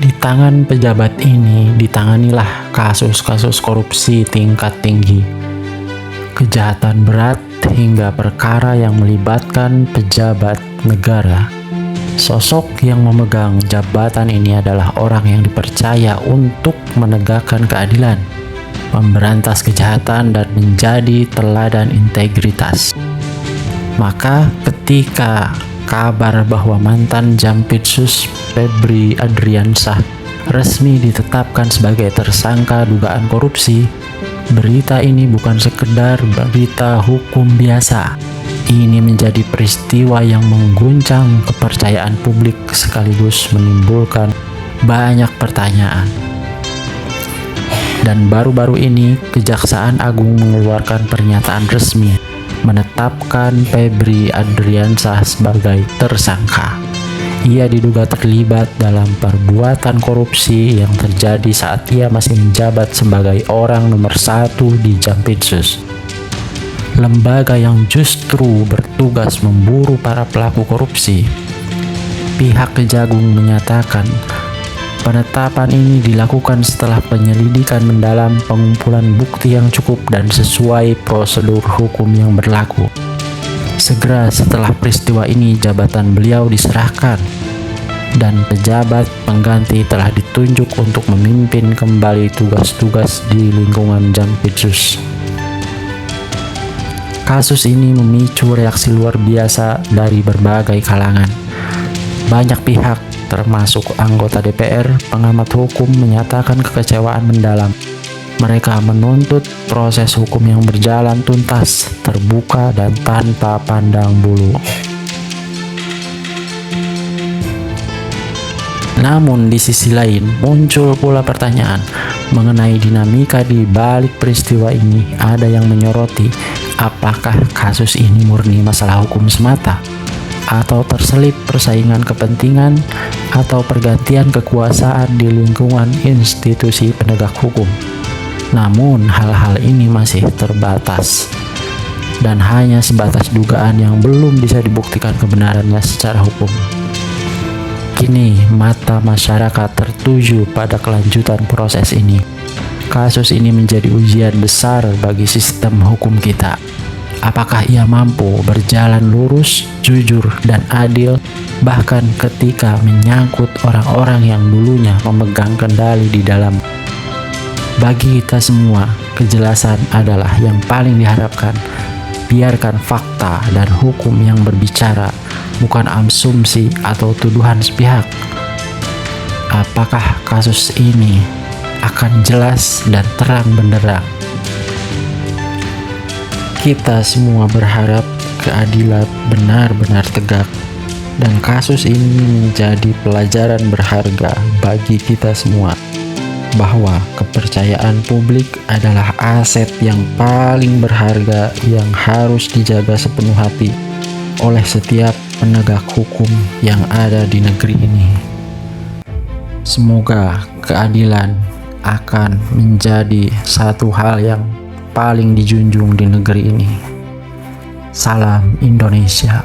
Di tangan pejabat ini ditanganilah kasus-kasus korupsi tingkat tinggi, kejahatan berat hingga perkara yang melibatkan pejabat negara. Sosok yang memegang jabatan ini adalah orang yang dipercaya untuk menegakkan keadilan, memberantas kejahatan, dan menjadi teladan integritas. Maka ketika kabar bahwa mantan Jampitsus Febri Adriansyah resmi ditetapkan sebagai tersangka dugaan korupsi, berita ini bukan sekedar berita hukum biasa. Ini menjadi peristiwa yang mengguncang kepercayaan publik sekaligus menimbulkan banyak pertanyaan. Dan baru-baru ini Kejaksaan Agung mengeluarkan pernyataan resmi menetapkan Febri Adriansyah sebagai tersangka. Ia diduga terlibat dalam perbuatan korupsi yang terjadi saat ia masih menjabat sebagai orang nomor 1 di Jampitsus, lembaga yang justru bertugas memburu para pelaku korupsi. Pihak Kejagung menyatakan penetapan ini dilakukan setelah penyelidikan mendalam, pengumpulan bukti yang cukup, dan sesuai prosedur hukum yang berlaku. Segera setelah peristiwa ini, jabatan beliau diserahkan dan pejabat pengganti telah ditunjuk untuk memimpin kembali tugas-tugas di lingkungan Jampitsus. Kasus ini memicu reaksi luar biasa dari berbagai kalangan. Banyak pihak, termasuk anggota DPR, pengamat hukum, menyatakan kekecewaan mendalam. Mereka menuntut proses hukum yang berjalan tuntas, terbuka, dan tanpa pandang bulu. Namun di sisi lain, muncul pula pertanyaan mengenai dinamika di balik peristiwa ini. Ada yang menyoroti, apakah kasus ini murni masalah hukum semata, atau terselip persaingan kepentingan atau pergantian kekuasaan di lingkungan institusi penegak hukum. Namun hal-hal ini masih terbatas dan hanya sebatas dugaan yang belum bisa dibuktikan kebenarannya secara hukum. Kini mata masyarakat tertuju pada kelanjutan proses ini. Kasus ini menjadi ujian besar bagi sistem hukum kita. Apakah ia mampu berjalan lurus, jujur, dan adil, bahkan ketika menyangkut orang-orang yang dulunya memegang kendali di dalam? Bagi kita semua, kejelasan adalah yang paling diharapkan. Biarkan fakta dan hukum yang berbicara, bukan asumsi atau tuduhan sepihak. Apakah kasus ini akan jelas dan terang benderang? Kita semua berharap keadilan benar-benar tegak, dan kasus ini menjadi pelajaran berharga bagi kita semua, bahwa kepercayaan publik adalah aset yang paling berharga yang harus dijaga sepenuh hati oleh setiap penegak hukum yang ada di negeri ini. Semoga keadilan akan menjadi satu hal yang paling dijunjung di negeri ini. Salam Indonesia.